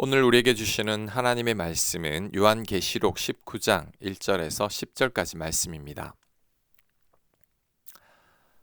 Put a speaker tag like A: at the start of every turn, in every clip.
A: 오늘 우리에게 주시는 하나님의 말씀은 요한계시록 19장 1절에서 10절까지 말씀입니다.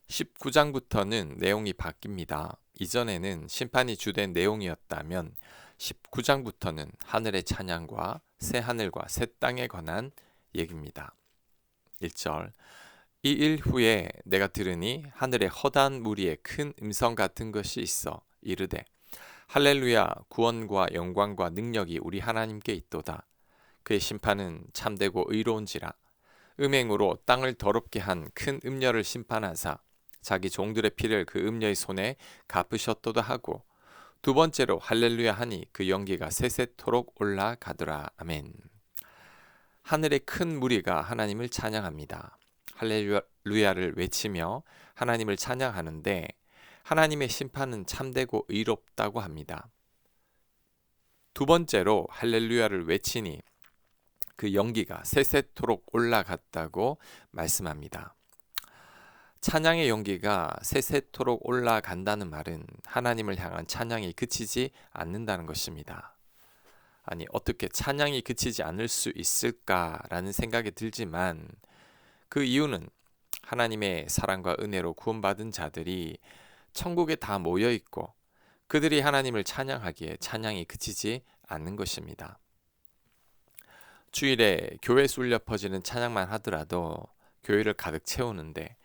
A: 19장부터는 내용이 바뀝니다. 이전에는 심판이 주된 내용이었다면 19장부터는 하늘의 찬양과 새 하늘과 새 땅에 관한 얘기입니다. 1절 이 일 후에 내가 들으니 하늘에 허다한 무리의 큰 음성 같은 것이 있어 이르되 할렐루야 구원과 영광과 능력이 우리 하나님께 있도다. 그의 심판은 참되고 의로운지라. 음행으로 땅을 더럽게 한 큰 음녀를 심판하사 자기 종들의 피를 그 음녀의 손에 갚으셨도다 하고 두 번째로 할렐루야 하니 그 연기가 세세토록 올라가더라. 아멘. 하늘의 큰 무리가 하나님을 찬양합니다. 할렐루야를 외치며 하나님을 찬양하는데 하나님의 심판은 참되고 의롭다고 합니다. 두 번째로 할렐루야를 외치니 그 연기가 세세토록 올라갔다고 말씀합니다. 찬양의 연기가 세세토록 올라간다는 말은 하나님을 향한 찬양이 그치지 않는다는 것입니다. 아니, 어떻게 찬양이 그치지 않을 수 있을까라는 생각이 들지만 그 이유는 하나님의 사랑과 은혜로 구원받은 자들이 천국에 다 모여 있고 그들이 하나님을 찬양하기에 찬양이 그치지 않는 것입니다. 주일에 교회 쏠려 퍼지는 찬양만 하더라도 교회를 가득 채우는데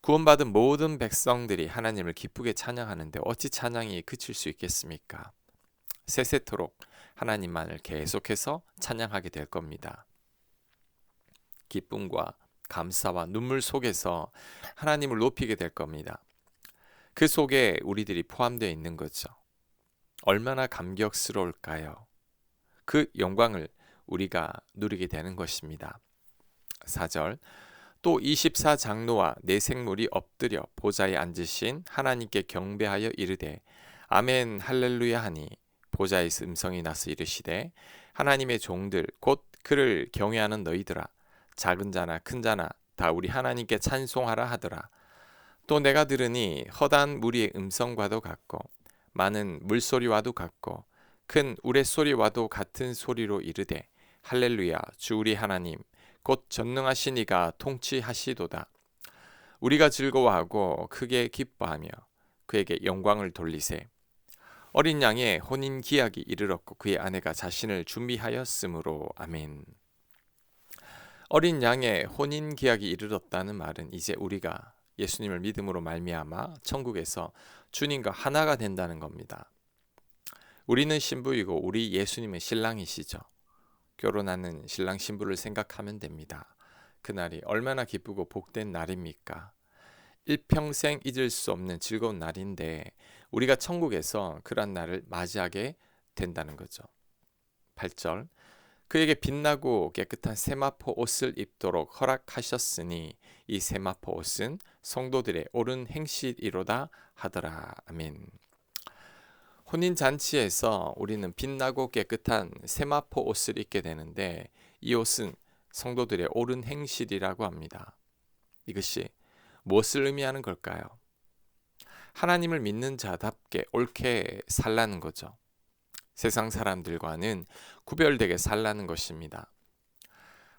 A: 구원받은 모든 백성들이 하나님을 기쁘게 찬양하는데 어찌 찬양이 그칠 수 있겠습니까? 세세토록 하나님만을 계속해서 찬양하게 될 겁니다. 기쁨과 감사와 눈물 속에서 하나님을 높이게 될 겁니다. 그 속에 우리들이 포함되어 있는 거죠. 얼마나 감격스러울까요? 그 영광을 우리가 누리게 되는 것입니다. 4절 또 24장로와 네 생물이 엎드려 보좌에 앉으신 하나님께 경배하여 이르되 아멘 할렐루야 하니 보좌에서 음성이 나서 이르시되 하나님의 종들 곧 그를 경외하는 너희들아 작은 자나 큰 자나 다 우리 하나님께 찬송하라 하더라. 또 내가 들으니 허다한 무리의 음성과도 같고 많은 물소리와도 같고 큰 우레소리와도 같은 소리로 이르되 할렐루야 주 우리 하나님 곧 전능하신 이가 통치하시도다. 우리가 즐거워하고 크게 기뻐하며 그에게 영광을 돌리세. 어린 양의 혼인 기약이 이르렀고 그의 아내가 자신을 준비하였으므로 아멘. 어린 양의 혼인 기약이 이르렀다는 말은 이제 우리가 예수님을 믿음으로 말미암아 천국에서 주님과 하나가 된다는 겁니다. 우리는 신부이고 우리 예수님은 신랑이시죠. 결혼하는 신랑 신부를 생각하면 됩니다. 그날이 얼마나 기쁘고 복된 날입니까? 일평생 잊을 수 없는 즐거운 날인데 우리가 천국에서 그런 날을 맞이하게 된다는 거죠. 8절 그에게 빛나고 깨끗한 세마포 옷을 입도록 허락하셨으니 이 세마포 옷은 성도들의 옳은 행실이로다 하더라. 아멘. 혼인잔치에서 우리는 빛나고 깨끗한 세마포 옷을 입게 되는데 이 옷은 성도들의 옳은 행실이라고 합니다. 이것이 무엇을 의미하는 걸까요? 하나님을 믿는 자답게 옳게 살라는 거죠. 세상 사람들과는 구별되게 살라는 것입니다.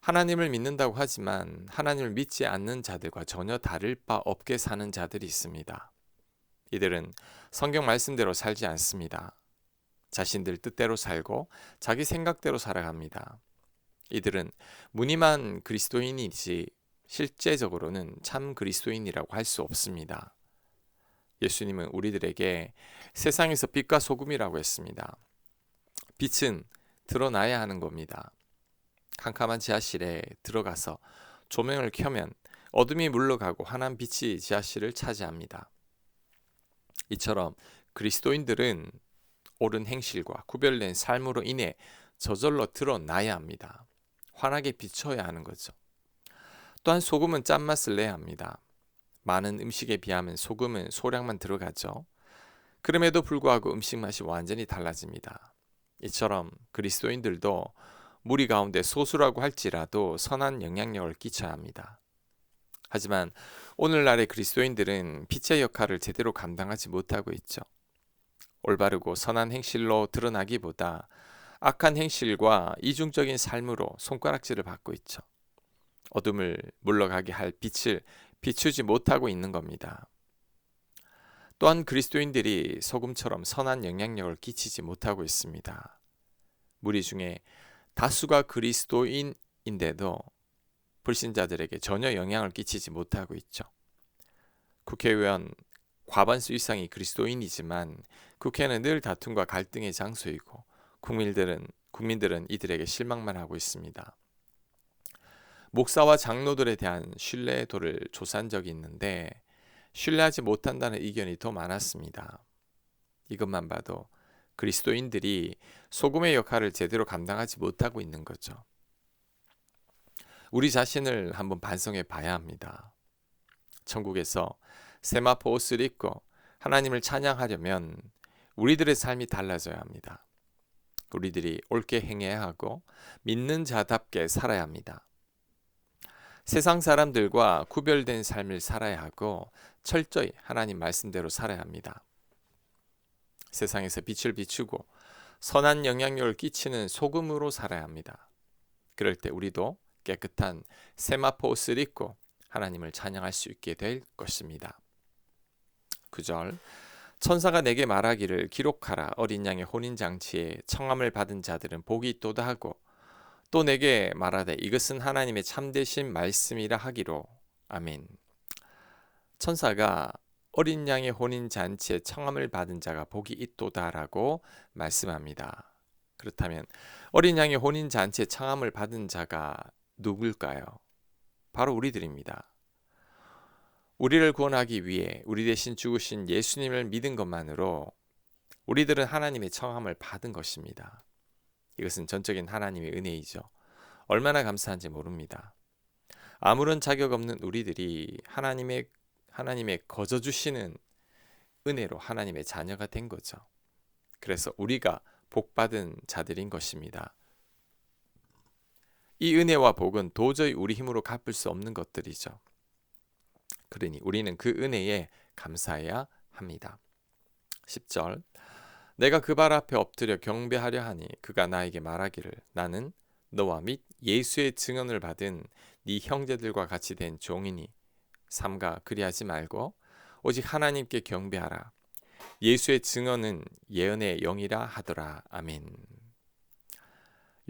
A: 하나님을 믿는다고 하지만 하나님을 믿지 않는 자들과 전혀 다를 바 없게 사는 자들이 있습니다. 이들은 성경 말씀대로 살지 않습니다. 자신들 뜻대로 살고 자기 생각대로 살아갑니다. 이들은 무늬만 그리스도인이지 실제적으로는 참 그리스도인이라고 할 수 없습니다. 예수님은 우리들에게 세상에서 빛과 소금이라고 했습니다. 빛은 드러나야 하는 겁니다. 캄캄한 지하실에 들어가서 조명을 켜면 어둠이 물러가고 환한 빛이 지하실을 차지합니다. 이처럼 그리스도인들은 옳은 행실과 구별된 삶으로 인해 저절로 드러나야 합니다. 환하게 비춰야 하는 거죠. 또한 소금은 짠맛을 내야 합니다. 많은 음식에 비하면 소금은 소량만 들어가죠. 그럼에도 불구하고 음식 맛이 완전히 달라집니다. 이처럼 그리스도인들도 무리 가운데 소수라고 할지라도 선한 영향력을 끼쳐야 합니다. 하지만 오늘날의 그리스도인들은 빛의 역할을 제대로 감당하지 못하고 있죠. 올바르고 선한 행실로 드러나기보다 악한 행실과 이중적인 삶으로 손가락질을 받고 있죠. 어둠을 물러가게 할 빛을 비추지 못하고 있는 겁니다. 또한 그리스도인들이 소금처럼 선한 영향력을 끼치지 못하고 있습니다. 무리 중에 다수가 그리스도인인데도 불신자들에게 전혀 영향을 끼치지 못하고 있죠. 국회의원 과반수 이상이 그리스도인이지만 국회는 늘 다툼과 갈등의 장소이고 국민들은 이들에게 실망만 하고 있습니다. 목사와 장로들에 대한 신뢰도를 조사한 적이 있는데 신뢰하지 못한다는 의견이 더 많았습니다. 이것만 봐도 그리스도인들이 소금의 역할을 제대로 감당하지 못하고 있는 거죠. 우리 자신을 한번 반성해 봐야 합니다. 천국에서 세마포 옷을 입고 하나님을 찬양하려면 우리들의 삶이 달라져야 합니다. 우리들이 옳게 행해야 하고 믿는 자답게 살아야 합니다. 세상 사람들과 구별된 삶을 살아야 하고 철저히 하나님 말씀대로 살아야 합니다. 세상에서 빛을 비추고 선한 영향력을 끼치는 소금으로 살아야 합니다. 그럴 때 우리도 깨끗한 세마포 옷을 입고 하나님을 찬양할 수 있게 될 것입니다. 9절 천사가 내게 말하기를 기록하라. 어린 양의 혼인잔치에 청함을 받은 자들은 복이 있도다 하고 또 내게 말하되 이것은 하나님의 참되신 말씀이라 하기로. 아멘. 천사가 어린 양의 혼인잔치에 청함을 받은 자가 복이 있도다라고 말씀합니다. 그렇다면 어린 양의 혼인잔치에 청함을 받은 자가 누굴까요? 바로 우리들입니다. 우리를 구원하기 위해 우리 대신 죽으신 예수님을 믿은 것만으로 우리들은 하나님의 청함을 받은 것입니다. 이것은 전적인 하나님의 은혜이죠. 얼마나 감사한지 모릅니다. 아무런 자격 없는 우리들이 하나님의 거저 주시는 은혜로 하나님의 자녀가 된 거죠. 그래서 우리가 복받은 자들인 것입니다. 이 은혜와 복은 도저히 우리 힘으로 갚을 수 없는 것들이죠. 그러니 우리는 그 은혜에 감사해야 합니다. 10절 내가 그 발 앞에 엎드려 경배하려 하니 그가 나에게 말하기를 나는 너와 및 예수의 증언을 받은 네 형제들과 같이 된 종이니 삼가 그리하지 말고 오직 하나님께 경배하라. 예수의 증언은 예언의 영이라 하더라. 아멘.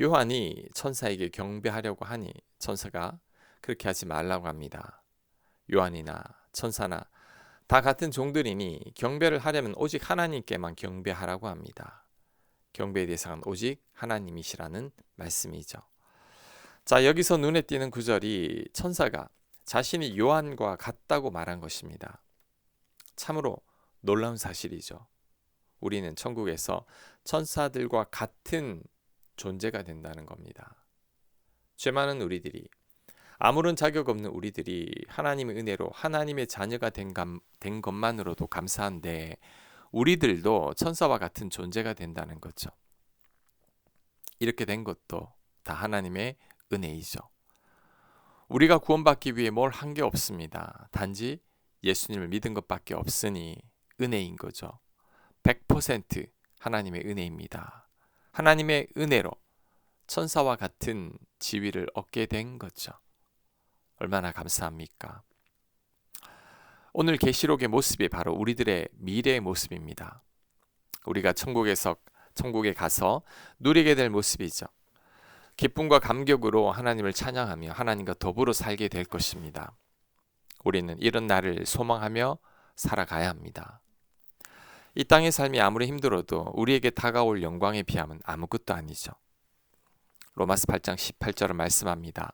A: 요한이 천사에게 경배하려고 하니 천사가 그렇게 하지 말라고 합니다. 요한이나 천사나 다 같은 종들이니 경배를 하려면 오직 하나님께만 경배하라고 합니다. 경배의 대상은 오직 하나님이시라는 말씀이죠. 자, 여기서 눈에 띄는 구절이 천사가 자신이 요한과 같다고 말한 것입니다. 참으로 놀라운 사실이죠. 우리는 천국에서 천사들과 같은 존재가 된다는 겁니다. 죄 많은 우리들이 아무런 자격 없는 우리들이 하나님의 은혜로 하나님의 자녀가 된 것만으로도 감사한데 우리들도 천사와 같은 존재가 된다는 거죠. 이렇게 된 것도 다 하나님의 은혜이죠. 우리가 구원받기 위해 뭘 한 게 없습니다. 단지 예수님을 믿은 것밖에 없으니 은혜인 거죠. 100% 하나님의 은혜입니다. 하나님의 은혜로 천사와 같은 지위를 얻게 된 거죠. 얼마나 감사합니까? 오늘 계시록의 모습이 바로 우리들의 미래의 모습입니다. 우리가 천국에 가서 누리게 될 모습이죠. 기쁨과 감격으로 하나님을 찬양하며 하나님과 더불어 살게 될 것입니다. 우리는 이런 날을 소망하며 살아가야 합니다. 이 땅의 삶이 아무리 힘들어도 우리에게 다가올 영광에 비하면 아무것도 아니죠. 로마서 8장 18절을 말씀합니다.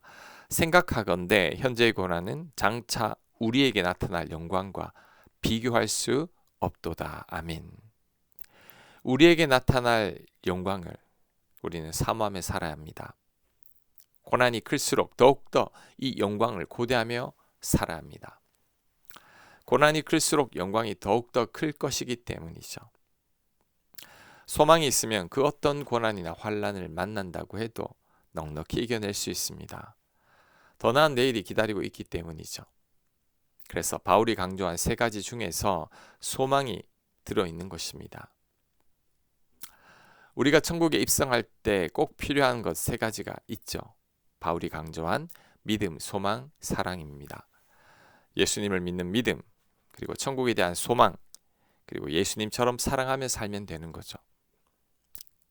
A: 생각하건대 현재의 고난은 장차 우리에게 나타날 영광과 비교할 수 없도다. 아멘. 우리에게 나타날 영광을 우리는 사모하며 살아야 합니다. 고난이 클수록 더욱더 이 영광을 고대하며 살아야 합니다. 고난이 클수록 영광이 더욱더 클 것이기 때문이죠. 소망이 있으면 그 어떤 고난이나 환난을 만난다고 해도 넉넉히 이겨낼 수 있습니다. 더 나은 내일이 기다리고 있기 때문이죠. 그래서 바울이 강조한 세 가지 중에서 소망이 들어있는 것입니다. 우리가 천국에 입성할 때 꼭 필요한 것 세 가지가 있죠. 바울이 강조한 믿음, 소망, 사랑입니다. 예수님을 믿는 믿음, 그리고 천국에 대한 소망, 그리고 예수님처럼 사랑하며 살면 되는 거죠.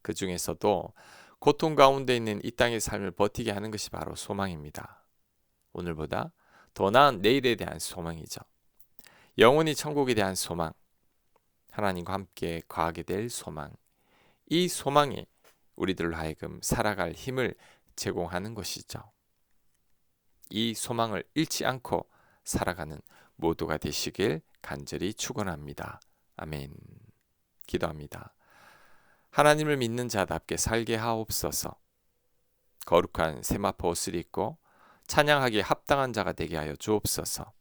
A: 그 중에서도 고통 가운데 있는 이 땅의 삶을 버티게 하는 것이 바로 소망입니다. 오늘보다 더 나은 내일에 대한 소망이죠. 영원히 천국에 대한 소망, 하나님과 함께 거하게 될 소망, 이 소망이 우리들로 하여금 살아갈 힘을 제공하는 것이죠. 이 소망을 잃지 않고 살아가는 모두가 되시길 간절히 축원합니다. 아멘. 기도합니다. 하나님을 믿는 자답게 살게 하옵소서. 거룩한 세마포 옷을 입고 찬양하기에 합당한 자가 되게 하여 주옵소서.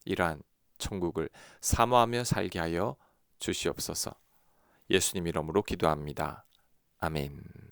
A: 이러한 천국을 사모하며 살게 하여 주시옵소서. 예수님 이름으로 기도합니다. 아멘.